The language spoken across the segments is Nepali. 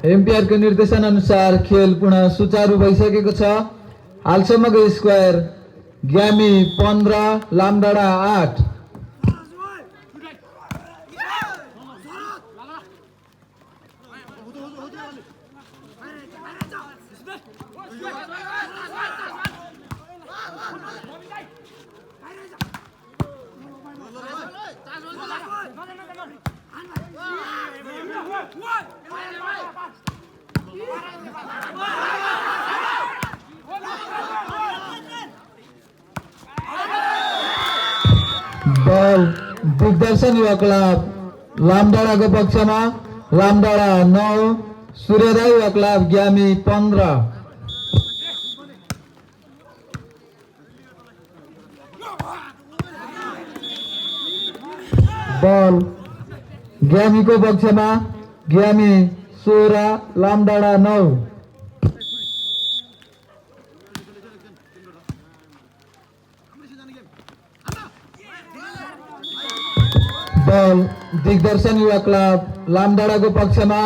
एम्पियर को निर्देशन अनुसार खेल पुनः सुचारू भइसकेको छ। हालसम्मको स्कोर ग्यामी 15 लामडाँडा 8। बल दिग्दर्शन युवा क्लब लामडाँडाको पक्षमा। लामडाँडा 9 सूर्योदय युवा क्लब ग्यामी 15। बल ग्यामीको पक्षमा। ग्यामी 16 लामडाँडा 9। बल दिग्दर्शन युवा क्लब लामडाँडाको पक्षमा।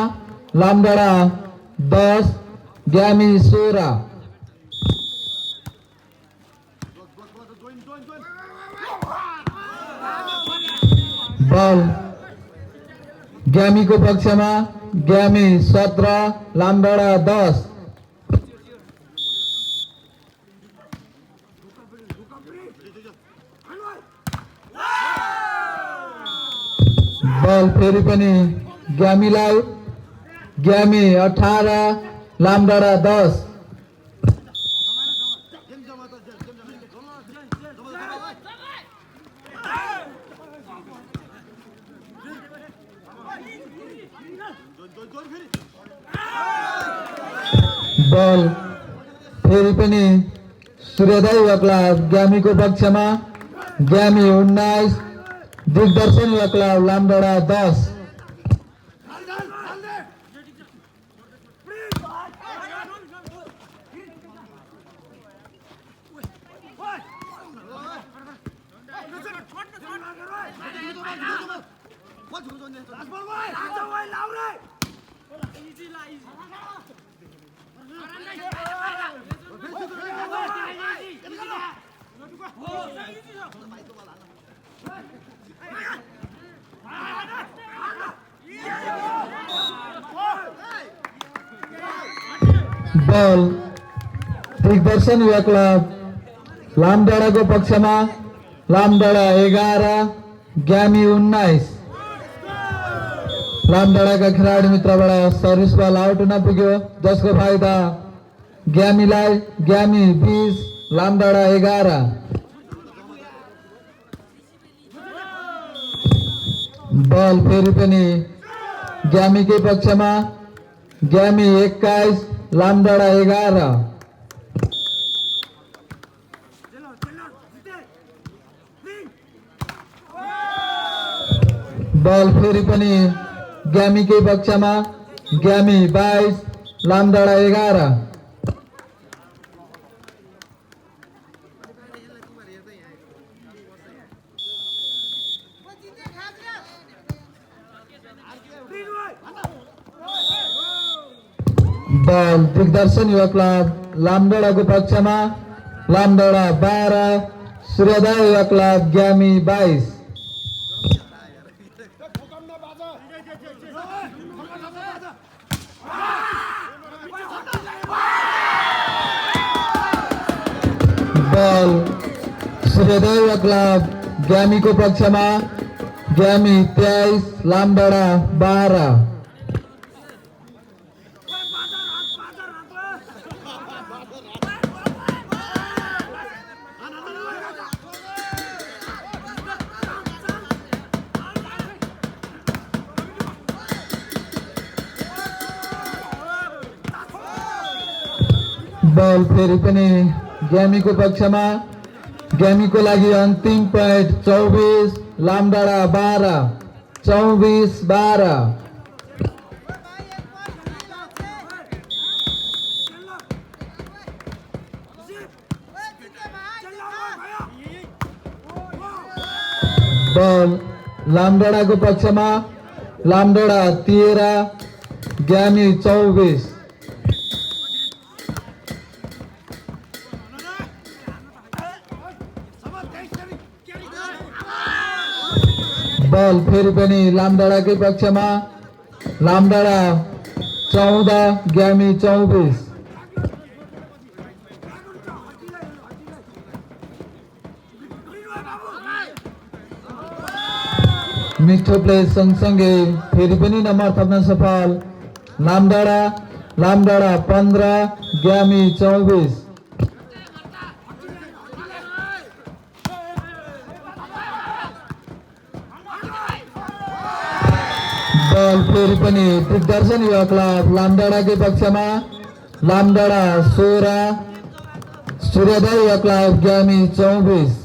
लामडाँडा 10 ग्यामी 16। बल ग्यामीको पक्षमा। ग्यामी 17 लामडाँडा 10। बल फेरि पनि ग्यामीलाई। ग्यामी 18 लामडाँडा 10। बल फेरि पनि सूर्योदय युवा क्लब ग्यामीको पक्षमा। ग्यामी 19 दिग्दर्शन युवा क्लब लामडाँडा 10। बल दिग्दर्शन युवा क्लब लामडाँडाको पक्षमा। लामडाँडा 11 ग्यामी 19। लामडाँडाका खेलाडी मित्रबाट सर्भिस बल आउट हुन पुग्यो, जसको फाइदा ग्यामीलाई। ग्यामी 20 लामडाँडा 11। बल फेरि पनि ग्यामीकै पक्षमा। ग्यामी 21 लामडाँडा 11। बल फेरि पनि ग्यामीकै पक्षमा। ग्यामी 22 लामडाँडा 11। बल दिग्दर्शन युवा क्लब लामडाँडाको पक्षमा। लामडाँडा 12 सूर्योदय युवा क्लब ग्यामी 22। बल सूर्योदय युवा क्लब ग्यामीको पक्षमा। ग्यामी 23 लामडाँडा 12। बल फेरि पनि ग्यामीको पक्षमा। ग्यामीको लागि अन्तिम पोइन्ट 24 लामडाँडा 12। 24-12। बल लामडाँडाको पक्षमा। लामडाँडा 13 ग्यामी 24। बल फेरि पनि लामडाँडाकै पक्षमा। लामडाँडा 14 ग्यामी 24। मिठो प्ले सँगसँगै फेरि पनि नम्बर थप्न सफल लामडाँडा। लामडाँडा 15 ग्यामी 24। बल फेरि पनि दिग्दर्शन युवा क्लब लामडाँडाकै पक्षमा। लामडाँडा 16 सूर्योदय युवा क्लब ग्यामी 24।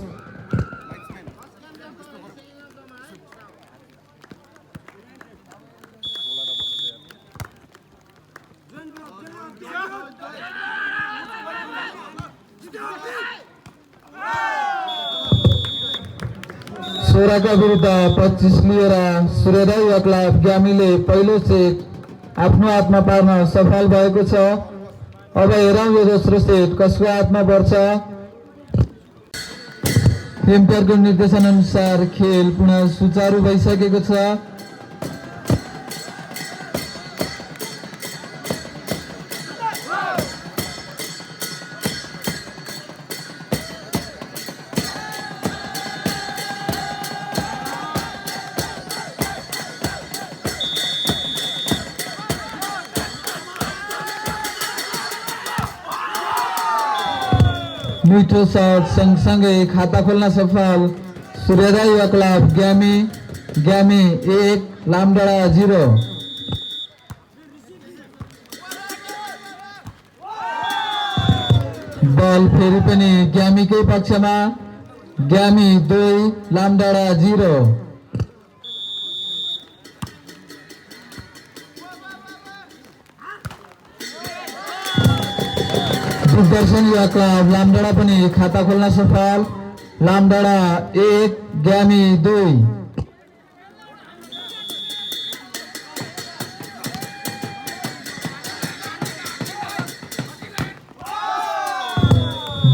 सोह्रका विरुद्ध 25 लिएर सूर्योदय युवा क्लब ग्यामीले पहिलो सेट आफ्नो हातमा पार्न सफल भएको छ। अब हेरौँ यो दोस्रो सेट कसको हातमा पर्छ। एम्पायरको निर्देशन अनुसार खेल पुनः सुचारू भइसकेको छ। मिठो शट सँगसँगै खाता खोल्न सफल सूर्योदय युवा क्लब ग्यामी। ग्यामी 1 लामडाँडा 0। बल फेरि पनि ग्यामीकै पक्षमा। ग्यामी 2 लामडाँडा 0। दिग्दर्शन युवा क्लब लामडाँडा पनि खाता खोल्न सफल लामडाँडा 1 ग्यामी 2।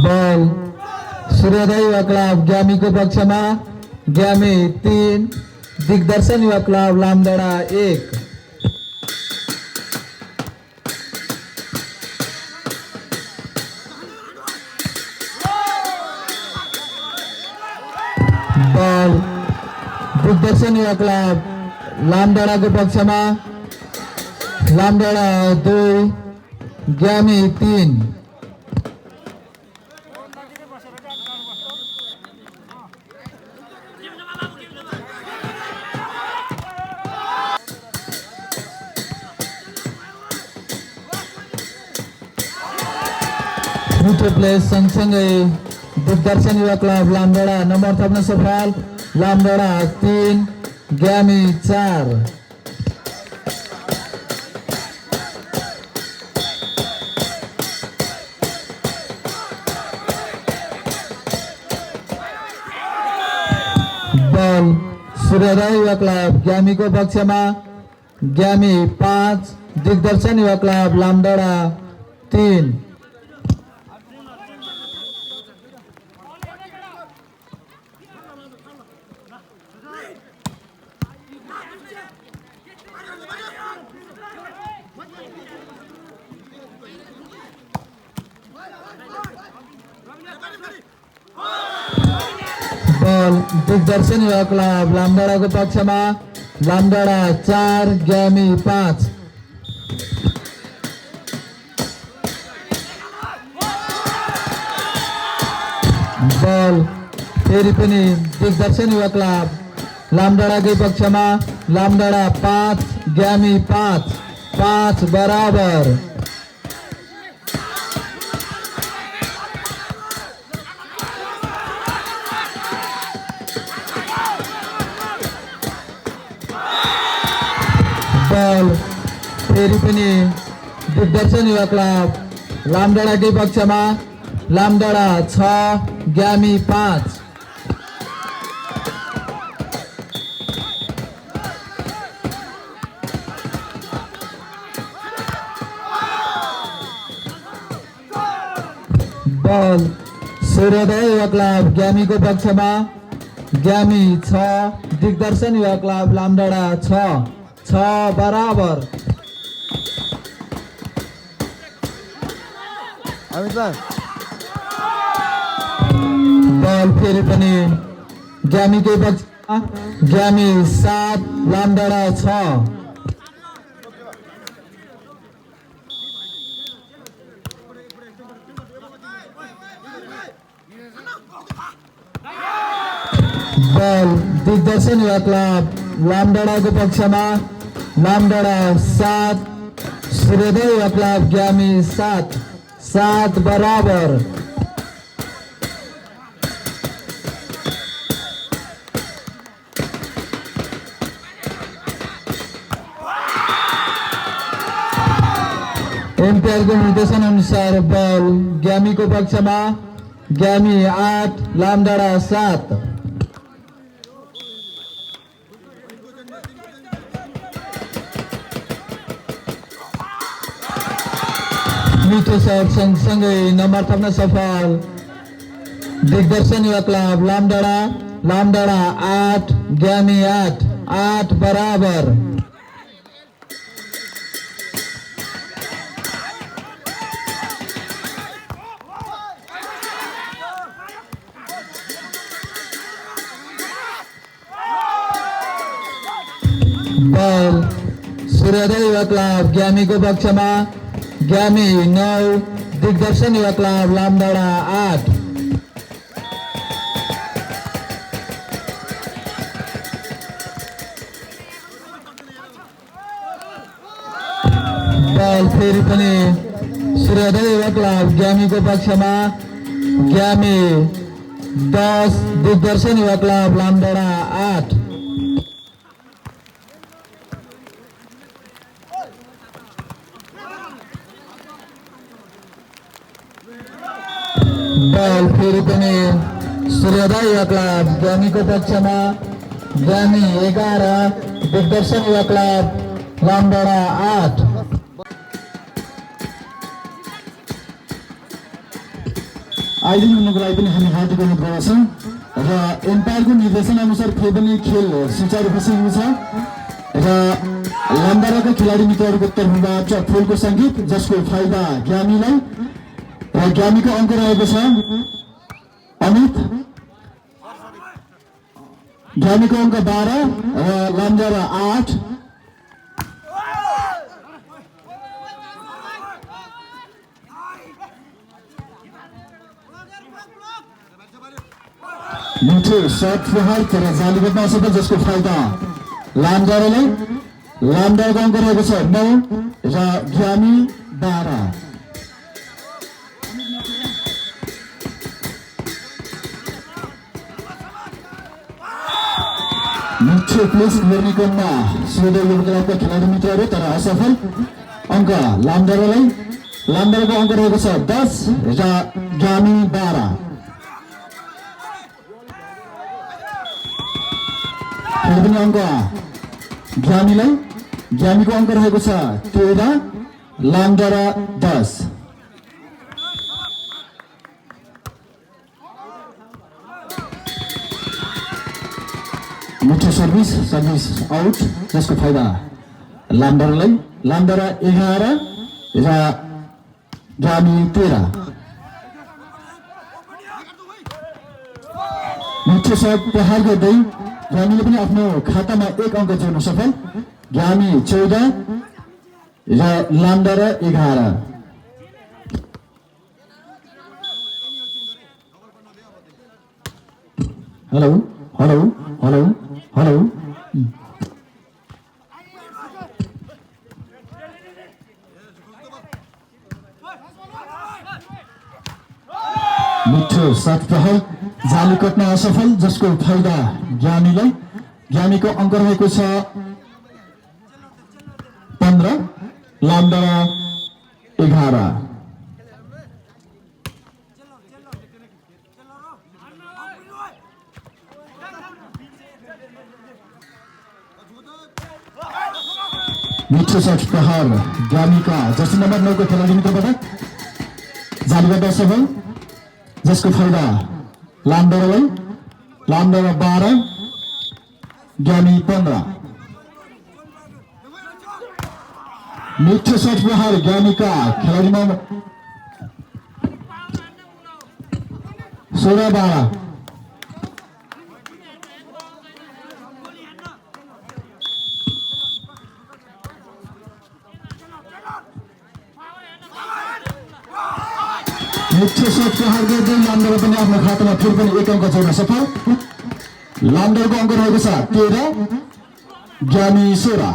बल सूर्योदय युवा क्लब ग्यामीको पक्षमा। ग्यामी 3 दिग्दर्शन युवा क्लब लामडाँडा 1। बल दिग्दर्शन युवा क्लब लामडाँडाको पक्षमा। लामडाँडा 2 ग्यामी 3। मिठो प्ले सँगसँगै दिग्दर्शन युवा क्लब लामडाँडा नम्बर थप्न सफल लामडाँडा 3 ग्यामी 4। बल सूर्योदय युवा क्लब ग्यामीको पक्षमा। ग्यामी 5 दिग्दर्शन युवा क्लब लामडाँडा 3। बल दिग्दर्शन युवा क्लब लामडाँडाको पक्षमा। लामडाँडा 4 ग्यामी 5। बल फेरि पनि दिग्दर्शन युवा क्लब लामडाँडाकै पक्षमा। लामडाँडा 5 ग्यामी 5 5 बराबर। बल फेरि पनि दिग्दर्शन युवा क्लब लामडाँडाकै पक्षमा। लामडाँडा 6 ग्यामी 5। बल सूर्योदय युवा क्लब ज्ञामीको पक्षमा। ज्ञामी 6 दिग्दर्शन युवा क्लब लामडाँडा 6 बराबर। बल फेरि पनि ज्ञामीकै पक्षमा। ज्ञामी 7 लामडाँडा 6। बल दिग्दर्शन युवा क्लब लामडाँडाको पक्षमा। लामडाँडा 7 सूर्योदय युवा क्लब ज्ञामी 7 बराबर। एम्पायरको निर्देशन अनुसार बल ज्ञामीको पक्षमा। ज्ञामी 8 लामडाँडा 7। मिठो शट सँगसँगै नम्बर थप्न सफल दिग्दर्शन युवा क्लब लामडाँडा 8 ज्ञामी 8 बराबर। बल सूर्योदय युवा क्लब ज्ञामीको पक्षमा। ज्ञामी 9 दिग्दर्शन युवा क्लब लामडाँडा 8। बल फेरि पनि सूर्योदय युवा क्लब ज्ञामीको पक्षमा। ज्ञामी 10 दिग्दर्शन युवा क्लब लामडाँडा 8। बल फेरि पनि सूर्योदय युवा क्लब ज्ञामीको पक्षमा। ज्ञामी 11 दिग्दर्शन युवा क्लब लामडाँडा 8। आइदिनु हुनुको लागि पनि हामी हार्दिक अनुरोध गर्छौँ र एम्पायरको निर्देशन अनुसार फेरि पनि खेल सुचारू बसेको छ र लामडाँडाका खेलाडी मित्रहरूको तर्फबाट फुलको सङ्गीत जसको फाइदा ज्ञामीलाई र ज्ञामीको अङ्क रहेको छ अमित। ज्ञामीको अङ्क 12 र लामडाँडा 8। मिठो शट प्रहार तर जाली गर्न असफल जसको फाइदा लामडाँडालाई। लामडाँडाको अङ्क रहेको छ 9 र ज्ञामी 12। मिठो प्लेस गर्ने क्रममा सूर्योदय युवा क्लबका खेलाडी मित्रहरू तर असफल। अङ्क लामडाँडालाई। लामडाँडाको अङ्क रहेको छ 10 र ज्ञामी 12। फेरि पनि अङ्क ज्ञामीलाई। ज्ञामीको अङ्क रहेको छ 13 लामडाँडा 10। मिठो सर्भिस आउट जसको फाइदा लामडाँडालाई। लामडाँडा 11 र ज्ञामी 13। मिठो शट प्रहार गर्दै ज्ञामीले पनि आफ्नो खातामा 1 अङ्क जोड्न सफल। ज्ञामी 14 र Lamdanda 11। Hello hello hello hello मिठो शट प्रहार जाली कट्न असफल जसको फाइदा ज्ञामीलाई। ज्ञामीको अङ्क रहेको छ 15 लामडाँडा 11। मिठो शट प्रहार ज्ञामीका जर्सी नम्बर 9 को खेलाडी मित्रबाट जाली गर्दा असफल। जसको फाइदा लामडाँडालाई। लामडाँडा 12 ज्ञानी 15। मिठो सट प्रहार ज्ञानीका खेलाडीमा 16-12। मिठो सट प्रहार गर्दै लामडाँडा पनि आफ्नो खातामा फेरि पनि 1 अङ्क जोड्न सफल। लामडाँडाको अङ्क रहेको छ 13, ज्ञानी 16,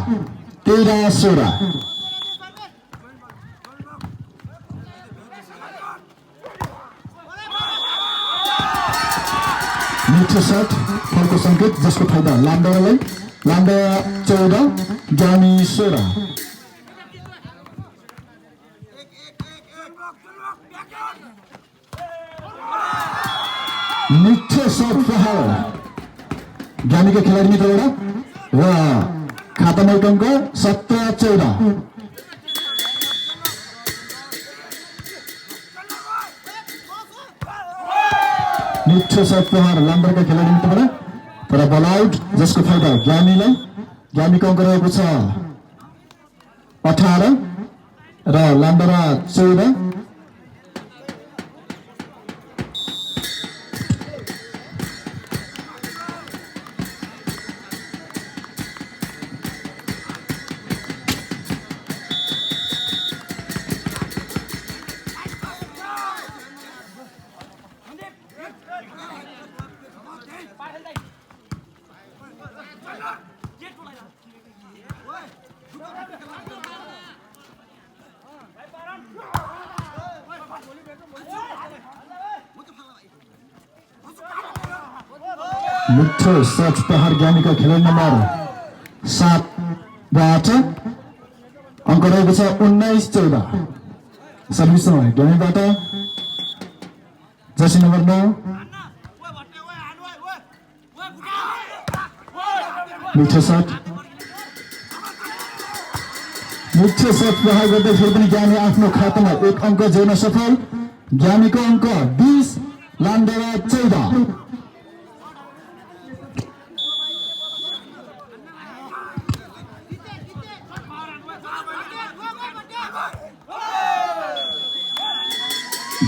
13-16। मिठो सट फलको सङ्केत जसको फाइदा लामडाँडालाई। लामडाँडा 14 ज्ञानी 16। मिठो सट प्रहार ज्ञानीको खेलाडी मित्रबाट र खातामा 1 अङ्क 17-14। मिठो सट प्रहार लामडाँडाका खेलाडी मित्रबाट तर बल आउट जसको फाइदा ज्ञानीलाई। ज्ञानीको अङ्क रहेको छ 18 र लामडाँडा 14। मिठो सट प्रहार ज्ञानीका खेलाडी नम्बर 7बाट अङ्क रहेको छ 19-14। सर्भिस ज्ञानीबाट जर्सी नम्बर 9। मिठो सट प्रहार गर्दै फेरि पनि ज्ञानी आफ्नो खातामा 1 अङ्क जोड्न सफल। ज्ञानीको अङ्क 20, लामडाँडा 14।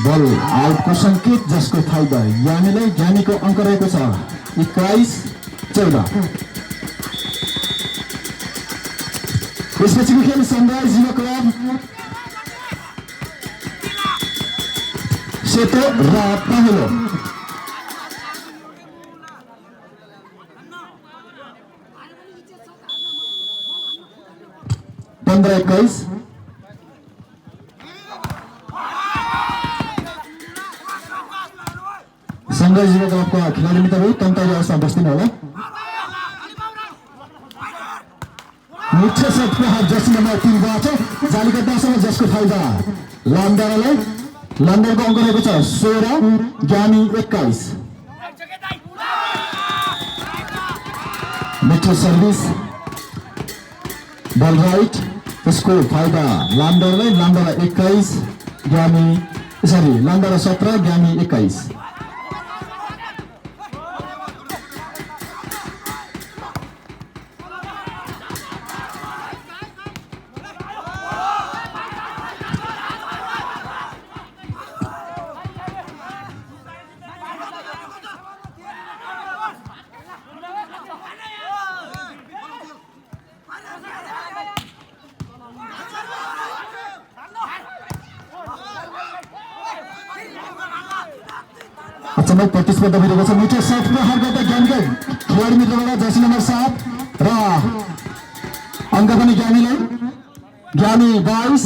बल आउटको सङ्केत जसको फाइदा ज्ञानीलाई। ज्ञानीको अङ्क रहेको छ 21-14। यसपछिको खेल सनराइज युवा क्लब सेतो र पहेँलो। 15-21। सनराइज युवा क्लबका खेलाडी मित्रहरू तन्तारी अवस्थामा बस्दिनु होला। मिठो सट प्रहार जर्सी नम्बर 3बाट जालीका 10 जसको फाइदा लामडाँडालाई। लामडाँडाको अङ्क रहेको छ 16, ज्ञानी 21। मिठो सर्भिस बल राइट त्यसको फाइदा लामडाँडालाई। लामडाँडा 21 ज्ञानी लामडाँडा 17 ज्ञानी 21। अचानक प्रतिस्पर्धा भइरहेको छ। मिठो सट प्रहार गर्दा ज्ञानीका खेलाडी मित्रबाट जर्सी नम्बर 7 र अङ्क पनि ज्ञानीलाई। ज्ञानी 22,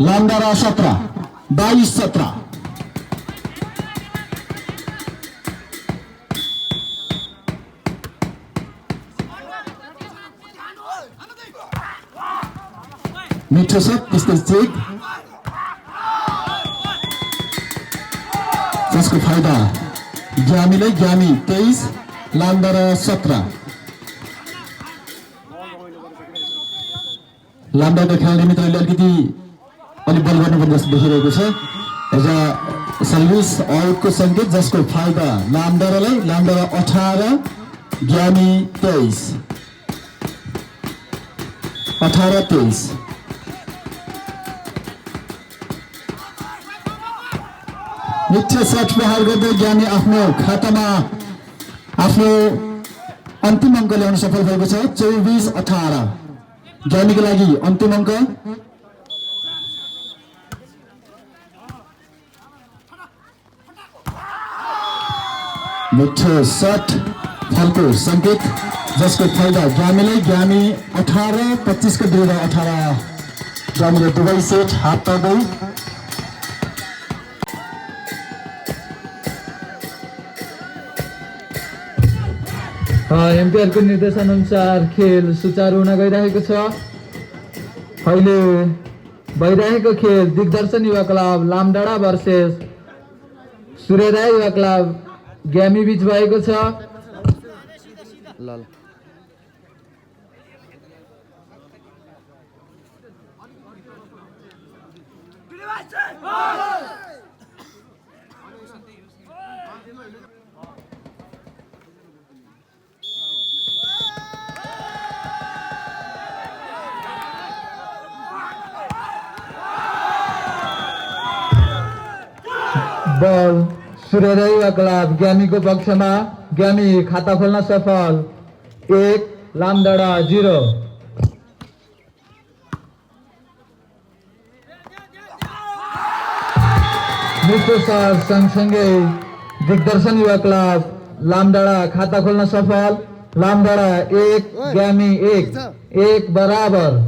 लामडाँडा 17, 22-17। मिठो सट त्यस्तै चेक जसको फाइदा ज्ञानीलाई। ज्ञानी 23, लामडाँडा 17। लामडाँडाका खेलाडी मित्रहरूले अलिकति बल गर्नुपर्ने जस्तो देखिरहेको छ। सर्भिस आउटको सङ्केत जसको फाइदा लामडाँडालाई। लामडाँडा 18 ज्ञानी 23 18-23। मिठो सट प्रहार गर्दै ज्ञानी आफ्नो खातामा आफ्नो अन्तिम अङ्क ल्याउन सफल भएको छ। 24-18 ज्ञानीको लागि अन्तिम अङ्क। मिठो सट फलको सङ्केत जसको फाइदा ज्ञानीलाई। ज्ञानी 18-25 को विरुद्ध 18 ज्ञानीले दुवै सेट हात पार्दै। एम्पायरको निर्देशन अनुसार खेल सुचारू हुन गइरहेको छ। अहिले भइरहेको खेल दिग्दर्शन युवा क्लब लामडाँडा भर्सेस सूर्योदय युवा क्लब ग्यामी बीच भएको छ। बल सूर्योदय युवा क्लब ग्यामीको पक्षमा। ग्यामी खाता खोल्न सफल। 1 लामडाँडा 0। मिठो सर सँगसँगै दिग्दर्शन युवा क्लब लामडाँडा खाता खोल्न सफल। लामडाँडा 1 ग्यामी 1 बराबर।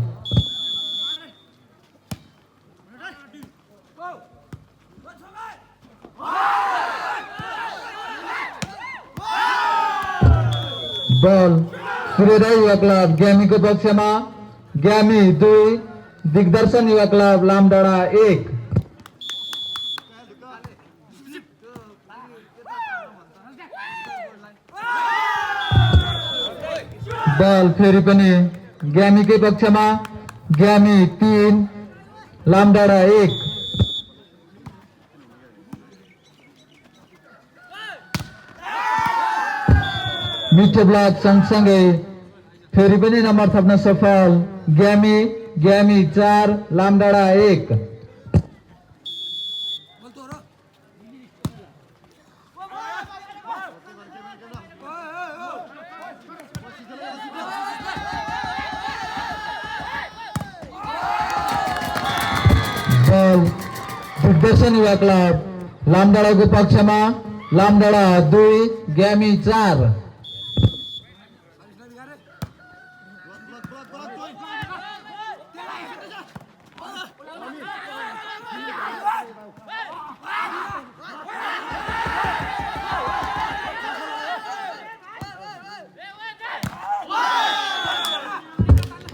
बल सूर्योदय युवा क्लब ग्यामीको पक्षमा। ग्यामी 2 दिग्दर्शन युवा क्लब लामडाँडा 1। बल फेरि पनि ग्यामीकै पक्षमा। ग्यामी 3 लामडाँडा 1। मिठो ब्लक सँगसँगै फेरि पनि नम्बर थप्न सफल। ग्यामी 4 लामडाँडा 1। बल दिग्दर्शन युवा क्लब लामडाँडाको पक्षमा। लामडाँडा 2 ग्यामी 4।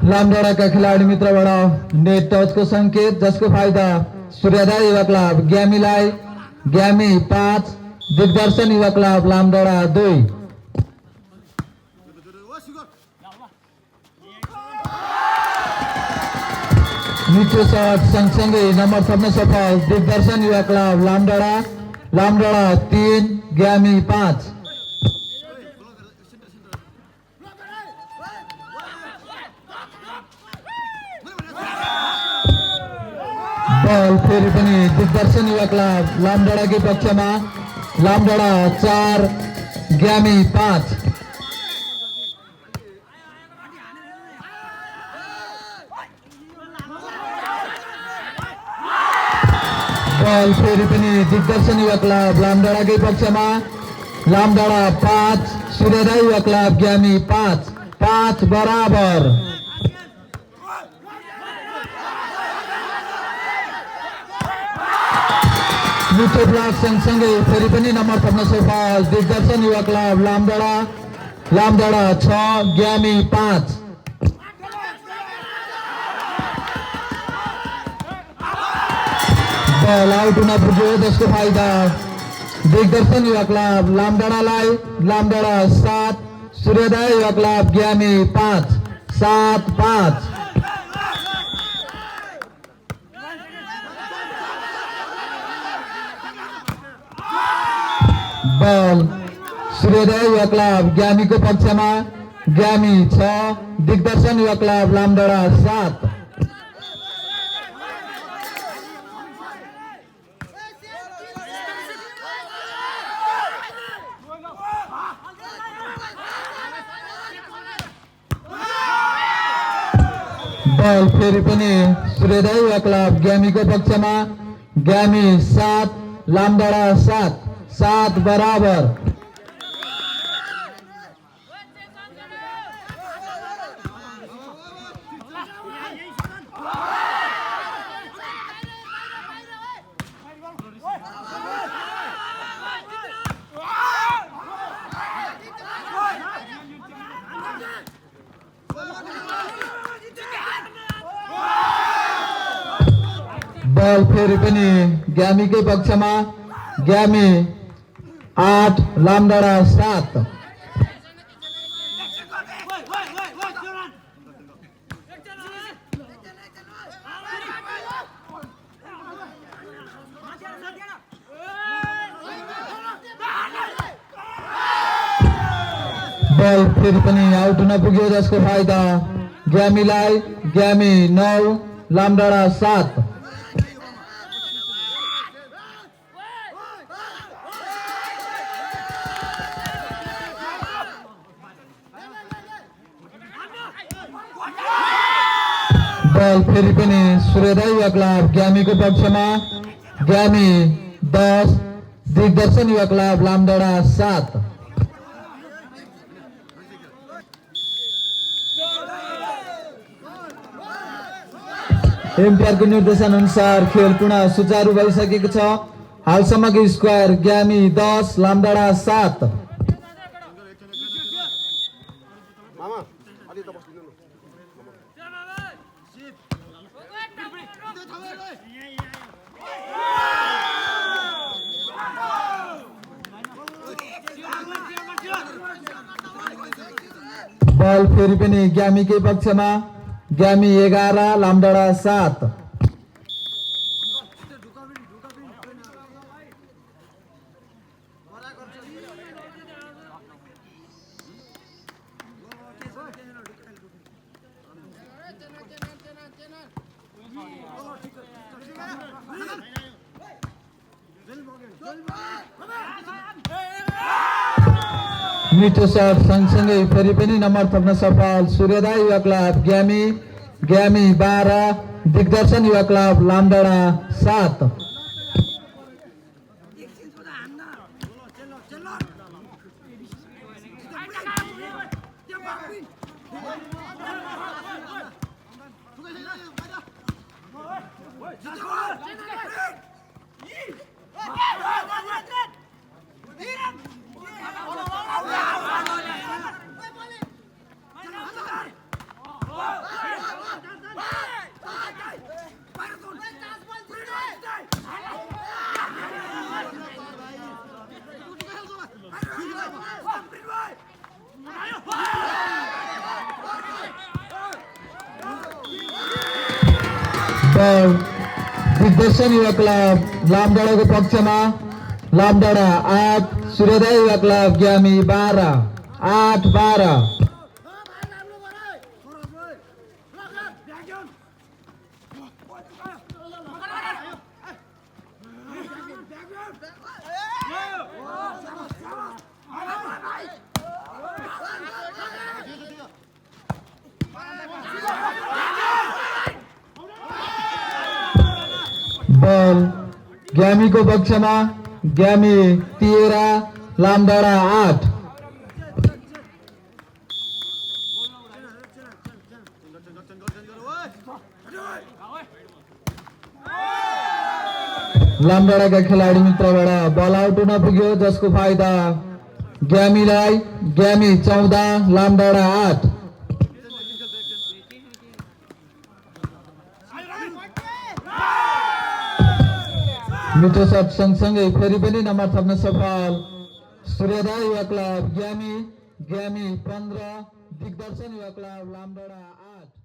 लामडाँडाका खेलाडी मित्रबाट नेट टचको सङ्केत जसको फाइदा सूर्योदय युवा क्लब ग्यामीलाई। ग्यामी 5 दिग्दर्शन युवा क्लब लामडाँडा 2। मिठो सट सँगसँगै नम्बर थप्न सफल दिग्दर्शन युवा क्लब लामडाँडा 3 ग्यामी 5। बल फेरि पनि दिग्दर्शन युवा क्लब लामडाँडाकै पक्षमा। लामडाँडा 4 ग्यामी 5। बल फेरि पनि दिग्दर्शन युवा क्लब लामडाँडाकै पक्षमा। लामडाँडा 5 सूर्योदय युवा क्लब ग्यामी 5 बराबर। मिठो ब्लक सँगसँगै फेरि पनि नम्बर थप्न सफल दिग्दर्शन युवा क्लब लामडाँडा 6 ग्यामी 5। बल आउट हुन पुग्यो जसको फाइदा दिग्दर्शन युवा क्लब लामडाँडालाई। लामडाँडा 7 सूर्योदय युवा क्लब ग्यामी 5 बल सूर्योदय युवा क्लब ज्ञामीको पक्षमा ज्ञामी 6 दिग्दर्शन युवा क्लब लामडाँडा 7। बल फेरि पनि सूर्योदय युवा क्लब ज्ञामीको पक्षमा ज्ञामी 7 लामडाँडा 7 बराबर। बल फेरि पनि ज्ञामीकै पक्षमा ज्ञामी 8 लामडाँडा 7। बल फेरि पनि आउट हुन पुग्यो जसको फाइदा ज्ञामीलाई। ज्ञामी 9 लामडाँडा 7। बल फेरि पनि सूर्योदय युवा क्लब ज्ञामीको पक्षमा ज्ञामी 10 दिग्दर्शन युवा क्लब लामडाँडा 7। एम्पायरको निर्देशन अनुसार खेल पुनः सुचारू भइसकेको छ। हालसम्मको स्कोर ज्ञामी 10 लामडाँडा 7। बल फेरि पनि ज्ञामीकै पक्षमा ज्ञामी 11 लामडाँडा 7। मिठो शट सँगसँगै फेरि पनि नम्बर थप्न सफल सूर्योदय युवा क्लब ज्ञामी 12 दिग्दर्शन युवा क्लब लामडाँडा 7। बल दिग्दर्शन युवा क्लब लामडाँडाको पक्षमा लामडाँडा 8 सूर्योदय युवा क्लब ज्ञामी 12 8-12। बल ज्ञामीको पक्षमा ज्ञामी 13 लामडाँडा 8। लामडाँडाका खेलाडी मित्रबाट बल आउट हुन पुग्यो जसको फाइदा ज्ञामीलाई। ज्ञामी 14 लामडाँडा 8। मिठो शट सँगसँगै फेरि पनि नम्बर थप्न सफल सूर्योदय युवा क्लब ज्ञामी 15 दिग्दर्शन युवा क्लब लामडाँडा 8।